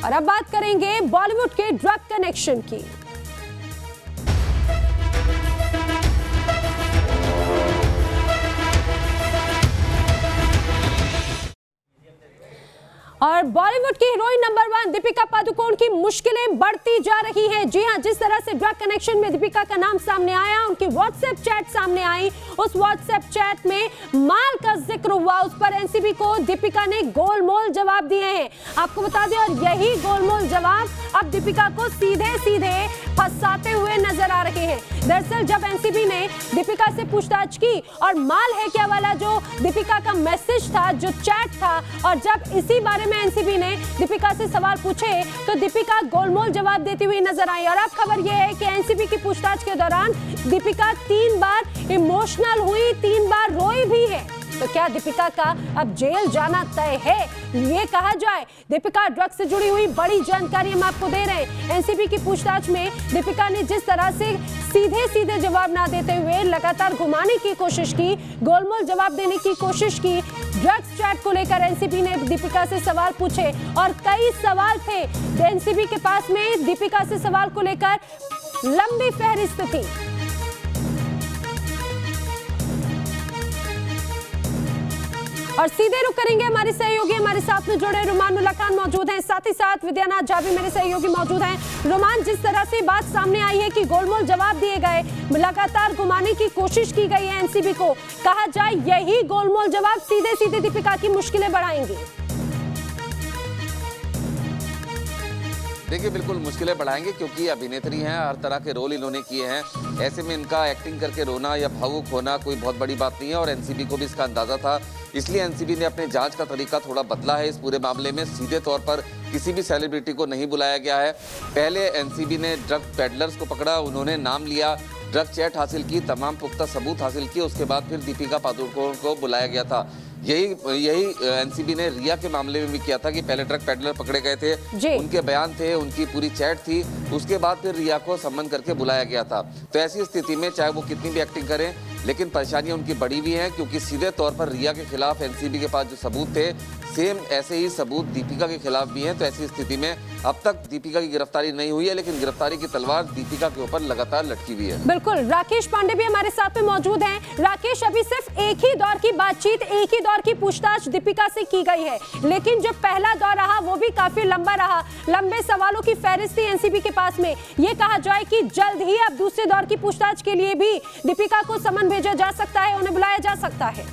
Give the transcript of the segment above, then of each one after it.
और अब बात करेंगे बॉलीवुड के ड्रग कनेक्शन की। और बॉलीवुड की हीरोइन नंबर 1 दीपिका पादुकोण की मुश्किलें बढ़ती जा रही हैं। जी हां, जिस तरह से ड्रग कनेक्शन में दीपिका का नाम सामने आया, उनकी व्हाट्सएप चैट सामने आई, उस व्हाट्सएप चैट में माल का जिक्र हुआ, उस पर एनसीबी को दीपिका ने गोलमोल जवाब दिए हैं। आपको बता दें, और यही गोलमोल जवाब अब दीपिका को सीधे सीधे फंसाते हुए नजर आ रहे हैं। दरअसल जब एनसीबी ने दीपिका से पूछताछ की और माल है क्या वाला जो दीपिका का मैसेज था, जो चैट था, और जब इसी बारे में एनसीबी ने दीपिका से सवाल पूछे तो दीपिका गोलमोल जवाब देती हुई नजर आई। और अब खबर यह है कि एनसीबी की पूछताछ के दौरान दीपिका 3 बार इमोशनल हुई, 3 बार रोई भी है। तो क्या दीपिका का अब जेल जाना तय है, ये कहा जाए? दीपिका ड्रग से जुड़ी हुई बड़ी जानकारी हम आपको दे रहे हैं। एनसीबी की पूछताछ में दीपिका ने जिस तरह से सीधे सीधे जवाब ना देते हुए लगातार घुमाने की कोशिश की, गोलमोल जवाब देने की कोशिश की। ड्रग्स चैट को लेकर एनसीबी ने दीपिका से सवाल पूछे और कई सवाल थे एनसीबी के पास में दीपिका से सवाल को लेकर, लंबी फहरिस्त थी। और सीधे रुक करेंगे हमारे सहयोगी, हमारे साथ में जुड़े रुमान उल्ला खान मौजूद हैं, साथ ही साथ विद्यानाथ झा भी मेरे सहयोगी मौजूद हैं। रुमान, जिस तरह से बात सामने आई है कि गोलमोल जवाब दिए गए, लगातार घुमाने की कोशिश की गई है एनसीबी को, कहा जाए यही गोलमोल जवाब सीधे सीधे दीपिका की मुश्किलें बढ़ाएंगे। देखिए, बिल्कुल मुश्किलें बढ़ाएंगे क्योंकि अभिनेत्री हैं, हर तरह के रोल इन्होंने किए हैं। ऐसे में इनका एक्टिंग करके रोना या भावुक होना कोई बहुत बड़ी बात नहीं है और एनसीबी को भी इसका अंदाजा था। इसलिए एनसीबी ने अपने जांच का तरीका थोड़ा बदला है। इस पूरे मामले में सीधे तौर पर किसी भी सेलिब्रिटी को नहीं बुलाया गया है। पहले एनसीबी ने ड्रग पेडलर्स को पकड़ा, उन्होंने नाम लिया, ड्रग चैट हासिल की, तमाम पुख्ता सबूत हासिल किए, उसके बाद फिर दीपिका पादुकोण को बुलाया गया था। यही एनसीबी ने रिया के मामले में भी किया था कि पहले ड्रग पेडलर पकड़े गए थे, उनके बयान थे, उनकी पूरी चैट थी, उसके बाद फिर रिया को सम्मन करके बुलाया गया था। तो ऐसी स्थिति में चाहे वो कितनी भी एक्टिंग करें, लेकिन परेशानियां उनकी बड़ी भी हैं क्योंकि सीधे तौर पर रिया के खिलाफ एनसीबी के पास जो सबूत थे, सेम ऐसे ही सबूत दीपिका के खिलाफ भी हैं। तो ऐसी स्थिति में अब तक दीपिका की गिरफ्तारी नहीं हुई है, लेकिन गिरफ्तारी की तलवार दीपिका के ऊपर लगातार लटकी हुई है। बिल्कुल, राकेश पांडे भी हमारे साथ में मौजूद हैं। राकेश, अभी सिर्फ एक ही दौर की बातचीत, एक ही दौर की पूछताछ दीपिका से की गई है, लेकिन जो पहला दौर रहा वो भी काफी लंबा रहा, लंबे सवालों की फहरिस्त थी एनसीबी के पास में। ये कहा जाए कि जल्द ही अब दूसरे दौर की पूछताछ के लिए भी दीपिका को समन भेजा जा सकता है, उन्हें बुलाया जा सकता है।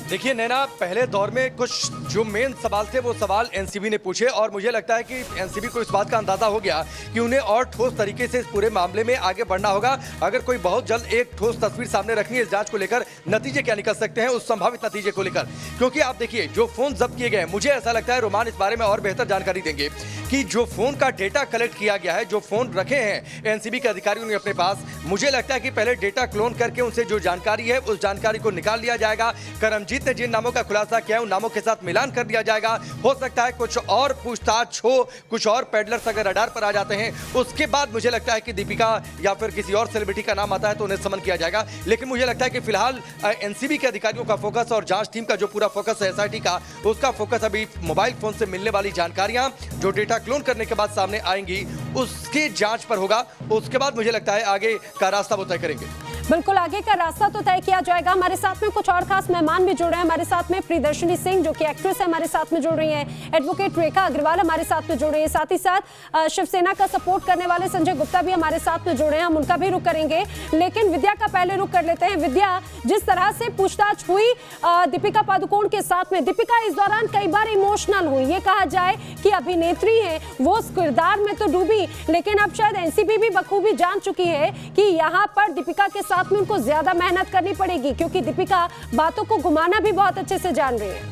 देखिए नैना, पहले दौर में कुछ जो मेन सवाल थे वो सवाल एनसीबी ने पूछे और मुझे लगता है कि एनसीबी को इस बात का अंदाजा हो गया कि उन्हें और ठोस तरीके से इस पूरे मामले में आगे बढ़ना होगा। अगर कोई बहुत जल्द एक ठोस तस्वीर सामने रखनी है इस जांच को लेकर, नतीजे क्या निकल सकते हैं उस संभावित नतीजे को लेकर, क्योंकि आप देखिए जो फोन जब्त किए गए, मुझे ऐसा लगता है रोमान इस बारे में और बेहतर जानकारी देंगे कि जो फोन का डेटा कलेक्ट किया गया है, जो फोन रखे हैं एनसीबी के अधिकारियों ने अपने पास, मुझे लगता है कि पहले डेटा क्लोन करके उनसे जो जानकारी है उस जानकारी को निकाल लिया जाएगा। करमजीत ने जिन नामों का खुलासा किया है उन नामों के साथ मिलान कर दिया जाएगा। हो सकता है कुछ और पूछताछ हो, कुछ और पेडलर्स अगर रडार पर आ जाते हैं, उसके बाद मुझे लगता है कि दीपिका या फिर किसी और सेलिब्रिटी का नाम आता है तो उन्हें समन किया जाएगा। लेकिन मुझे लगता है कि फिलहाल एनसीबी के अधिकारियों का फोकस और जांच टीम का जो पूरा फोकस है एसआईटी का, उसका फोकस अभी मोबाइल फोन से मिलने वाली जानकारियां जो डेटा क्लोन करने के बाद सामने आएंगी उसकी जांच पर होगा। उसके बाद मुझे लगता है आगे का रास्ता वो तय करेंगे। बिल्कुल, आगे का रास्ता तो तय किया जाएगा। हमारे साथ में कुछ और खास मेहमान भी जुड़ रहे हैं। हमारे साथ में प्रियदर्शनी सिंह जो कि एक्ट्रेस है, हमारे साथ में जुड़ रही हैं। एडवोकेट रेखा अग्रवाल हमारे साथ में जुड़ रही है। साथ ही साथ शिवसेना का सपोर्ट करने वाले संजय गुप्ता भी हमारे साथ में जुड़े हैं, हम उनका भी रुख करेंगे। लेकिन विद्या का पहले रुख कर लेते हैं। विद्या, जिस तरह से पूछताछ हुई दीपिका पादुकोण के साथ में, दीपिका इस दौरान कई बार इमोशनल हुई। ये कहा जाए कि अभिनेत्री है, वो उस किरदार में तो डूबी, लेकिन अब शायद एनसीबी भी बखूबी जान चुकी है कि यहाँ पर दीपिका के साथ में उनको ज्यादा मेहनत करनी पड़ेगी, क्योंकि दीपिका बातों को घुमाना भी बहुत अच्छे से जान रही है।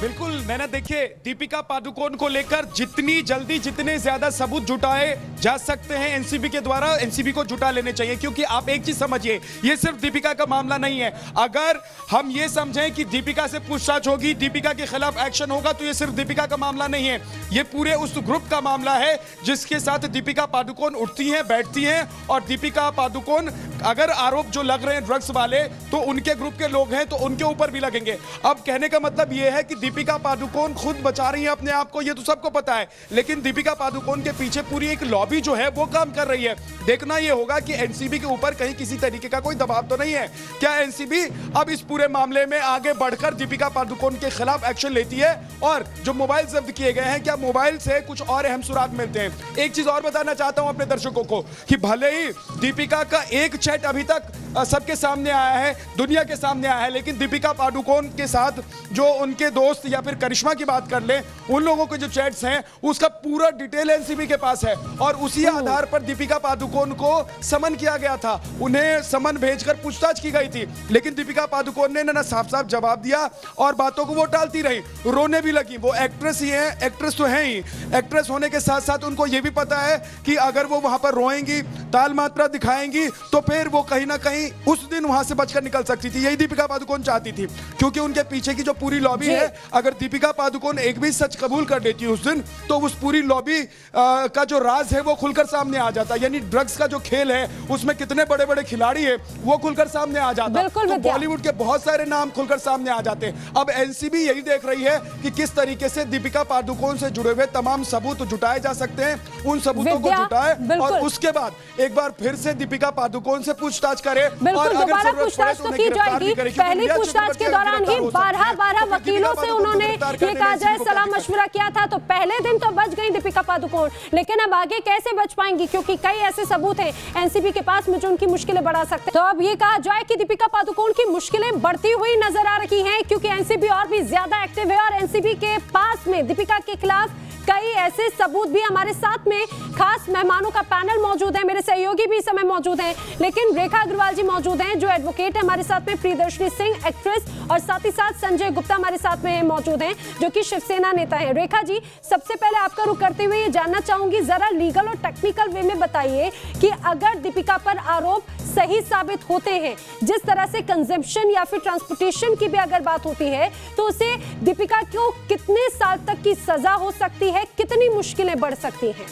बिल्कुल नैना, देखिए दीपिका पादुकोण को लेकर जितनी जल्दी जितने ज्यादा सबूत जुटाए जा सकते हैं एनसीबी के द्वारा, एनसीबी को जुटा लेने चाहिए। क्योंकि आप एक चीज समझिए, ये सिर्फ दीपिका का मामला नहीं है। अगर हम ये समझें कि दीपिका से पूछताछ होगी, दीपिका के खिलाफ एक्शन होगा, तो ये सिर्फ दीपिका का मामला नहीं है, ये पूरे उस ग्रुप का मामला है जिसके साथ दीपिका पादुकोण उठती हैं, बैठती हैं और दीपिका पादुकोण अगर आरोप जो लग रहे हैं ड्रग्स वाले तो उनके ग्रुप के लोग हैं तो उनके ऊपर भी लगेंगे। अब कहने का मतलब ये है कि दीपिका पादुकोण खुद बचा रही है अपने आप को, ये तो सबको पता है, लेकिन दीपिका पादुकोण के पीछे पूरी एक लॉबी जो है वो काम कर रही है। देखना ये होगा कि एनसीबी के ऊपर कहीं किसी तरीके का कोई दबाव तो नहीं है। क्या एनसीबी अब इस पूरे मामले में आगे बढ़कर दीपिका पादुकोण के खिलाफ एक्शन लेती है? और जो मोबाइल जब्त किए गए हैं, क्या मोबाइल से कुछ और अहम सुराग मिलते हैं? एक चीज और बताना चाहता हूं अपने दर्शकों को कि भले ही दीपिका का एक चैट अभी तक सबके सामने आया है, दुनिया के सामने आया है, लेकिन दीपिका पादुकोण के साथ जो उनके दोस्त या फिर करिश्मा की बात कर लें, उन लोगों के जो चैट्स हैं उसका पूरा डिटेल एनसीबी के पास है और उसी आधार पर दीपिका पादुकोण को समन किया गया था। उन्हें समन भेजकर पूछताछ की गई थी, लेकिन दीपिका पादुकोण ने ना साफ साफ जवाब दिया और बातों को वो टालती रही, रोने भी लगी। वो एक्ट्रेस ही है, एक्ट्रेस तो है ही, एक्ट्रेस होने के साथ साथ उनको ये भी पता है कि अगर वो वहां पर रोएंगी, ताल मात्रा दिखाएंगी तो फिर वो कहीं ना कहीं उस दिन वहां से बचकर निकल सकती थी। यही दीपिका पादुकोण चाहती थी, क्योंकि उनके पीछे की जो पूरी लॉबी है, अगर दीपिका पादुकोण एक भी सच कबूल कर देती उस दिन तो उस पूरी लॉबी का जो राज है वो खुलकर सामने आ जाता। यानी ड्रग्स का जो खेल है उसमें कितने बड़े बड़े खिलाड़ी है वो खुलकर सामने आ जाता। तो बॉलीवुड के बहुत सारे नाम खुलकर सामने आ जाते। अब एनसीबी यही देख रही है कि किस तरीके से दीपिका पादुकोण से जुड़े हुए तमाम सबूत जुटाए जा सकते हैं, उन सबूतों को जुटाए और उसके बाद एक बार फिर से दीपिका पादुकोण से पूछताछ करे और दोबारा पूछताछ तो की जाएगी। पहली पूछताछ के दौरान ही 12 वकीलों से उन्होंने ये कहा जाए सलाह मशवरा किया था, तो पहले दिन तो बच गई दीपिका पादुकोण, लेकिन अब आगे कैसे बच पाएंगी? क्योंकि कई ऐसे सबूत हैं एनसीबी के पास में जो उनकी मुश्किलें बढ़ा सकते हैं। तो अब ये कहा जाए कि दीपिका पादुकोण की मुश्किलें बढ़ती हुई नजर आ रही हैं, क्योंकि एनसीबी और भी ज्यादा एक्टिव है और एनसीबी के पास में दीपिका के खिलाफ कई ऐसे सबूत भी। हमारे साथ में खास मेहमानों का पैनल मौजूद है, मेरे सहयोगी भी इस समय मौजूद हैं, लेकिन रेखा अग्रवाल जी मौजूद हैं जो एडवोकेट है हमारे साथ में, प्रियदर्शनी सिंह एक्ट्रेस, और साथ ही साथ संजय गुप्ता हमारे साथ में मौजूद हैं जो कि शिवसेना नेता हैं। रेखा जी, सबसे पहले आपका रुख करते हुए ये जानना चाहूंगी, जरा लीगल और टेक्निकल वे में बताइए कि अगर दीपिका पर आरोप सही साबित होते हैं, जिस तरह से कंजम्पशन या फिर ट्रांसपोर्टेशन की भी अगर बात होती है, तो उसे दीपिका को कितने साल तक की सजा हो सकती है, कितनी मुश्किलें बढ़ सकती हैं?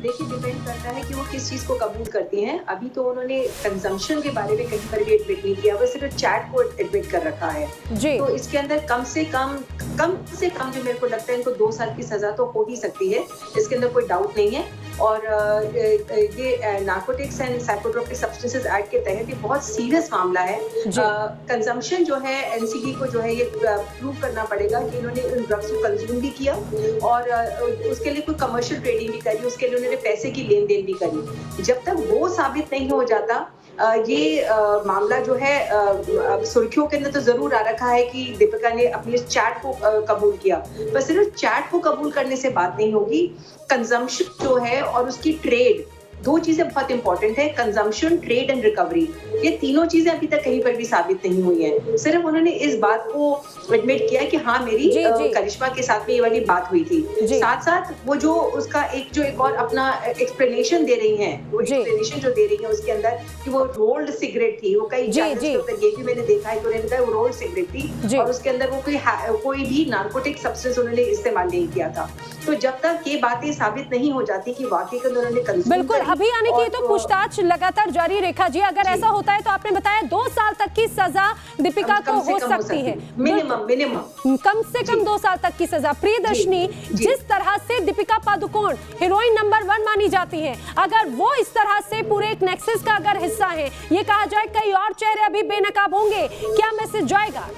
देखिए, डिपेंड करता है कि वो किस चीज को कबूल करती हैं। अभी तो उन्होंने कंजम्पशन के बारे में कहीं पर भी एडमिट नहीं किया, वो सिर्फ चैट को एडमिट कर रखा है जी। तो इसके अंदर कम से कम जो मेरे को लगता है इनको 2 साल की सजा तो हो ही सकती है, इसके अंदर कोई डाउट नहीं है। और ये narcotics and psychotropic substances act के तहत ये बहुत सीरियस मामला है। कंजम्पशन जो है एनसीबी को जो है ये प्रूव करना पड़ेगा कि इन्होंने उन ड्रग्स को कंज्यूम भी किया और उसके लिए कोई कमर्शियल ट्रेडिंग भी करी, उसके लिए उन्होंने पैसे की लेन देन भी करी। जब तक वो साबित नहीं हो जाता ये मामला जो है सुर्खियों के अंदर तो जरूर आ रखा है कि दीपिका ने अपनी चैट को कबूल किया, पर सिर्फ चैट को कबूल करने से बात नहीं होगी। कंजम्पशन जो है और उसकी ट्रेड, 2 चीजें बहुत इंपॉर्टेंट है, कंजम्पशन, ट्रेड एंड रिकवरी। ये तीनों चीजें अभी तक कहीं पर भी साबित नहीं हुई हैं। सिर्फ उन्होंने इस बात को एडमिट किया कि हाँ मेरी करिश्मा के साथ में ये वाली बात हुई थी। साथ साथ वो जो उसका एक और अपना एक्सप्लेनेशन दे रही हैं, वो एक्सप्लेनेशन जो दे रही है उसके अंदर कि वो रोल्ड सिगरेट थी, वो कई चैनल्स के ऊपर ये भी मैंने देखा है कि उन्होंने बताया वो रोल्ड सिगरेट थी और उसके अंदर वो कोई भी नार्कोटिक सब्सटेंस उन्होंने इस्तेमाल नहीं किया था। तो जब तक ये बातें साबित नहीं हो जाती कि वाकई में उन्होंने बिल्कुल अभी आने की तो पूछताछ लगातार जारी। रेखा जी, अगर ऐसा होता है तो आपने बताया 2 साल तक की सजा दीपिका को हो सकती है, मिनिमम कम से कम 2 साल तक की सजा। प्रियदर्शनी, जिस तरह से दीपिका पादुकोण हीरोइन नंबर 1 मानी जाती है, अगर वो इस तरह से पूरे एक नेक्सस का अगर हिस्सा है, ये कहा जाए कई और चेहरे अभी बेनकाब होंगे, क्या मैसेज जाएगा?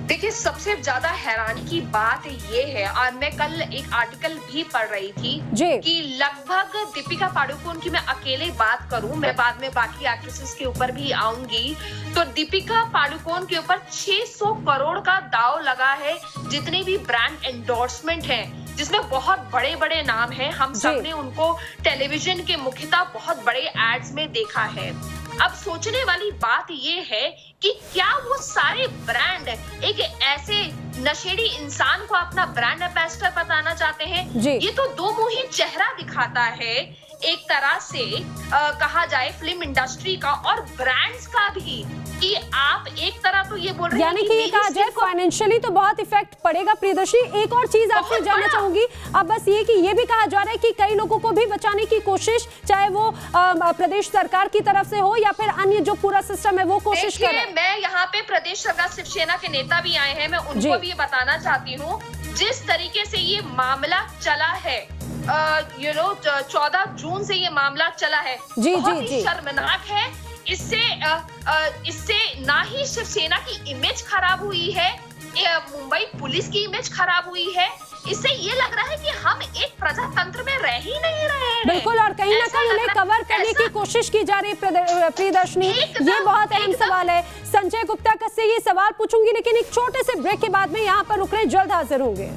देखिए, सबसे ज्यादा हैरानी की बात ये है, और मैं कल एक आर्टिकल भी पढ़ रही थी कि लगभग दीपिका पादुकोण की मैं अकेले बात करूं, मैं बाद में बाकी एक्ट्रेसेस के ऊपर भी आऊंगी, तो दीपिका पादुकोण के ऊपर 600 करोड़ का दाव लगा है। जितने भी ब्रांड एंडोर्समेंट हैं, जिसमें बहुत बड़े बड़े नाम हैं, हम सबने उनको टेलीविजन के मुख्यतः बहुत बड़े एड्स में देखा है। अब सोचने वाली बात ये है कि क्या वो सारे ब्रांड एक ऐसे नशेड़ी इंसान को अपना ब्रांड एम्बेसडर बताना चाहते हैं? ये तो 2 मुंही चेहरा दिखाता है एक तरह से कहा जाए फिल्म इंडस्ट्री का और ब्रांड्स का भी, कि आप एक तरह तो ये बोल रहे हैं यानी कि ये कहा जाए फाइनेंशियली तो बहुत इफेक्ट पड़ेगा। प्रियदर्शनी, एक और चीज आपसे जानना चाहूंगी अब बस ये कि ये भी कहा जा रहा है कि कई लोगों को भी बचाने की कोशिश, चाहे वो प्रदेश सरकार की तरफ से हो या फिर अन्य जो पूरा सिस्टम है वो कोशिश कर रहे हैं। मैं यहाँ पे प्रदेश सरकार शिवसेना के नेता भी आए हैं, मैं उनको भी ये बताना चाहती हूँ, जिस तरीके से ये मामला चला है 14 जून से ये मामला चला है, बहुत ही शर्मनाक है। इससे ना ही शिवसेना की इमेज खराब हुई है, मुंबई पुलिस की इमेज खराब हुई है, इससे ये लग रहा है कि हम एक प्रजातंत्र में रह ही नहीं रहे हैं। बिल्कुल, और कहीं ना कहीं उन्हें कवर करने की कोशिश की जा रही है। प्रियदर्शनी, ये बहुत अहम सवाल है। संजय गुप्ता का से ये सवाल पूछूंगी, लेकिन एक छोटे से ब्रेक के बाद में यहाँ पर रुक रहे, जल्द हाजिर होंगे।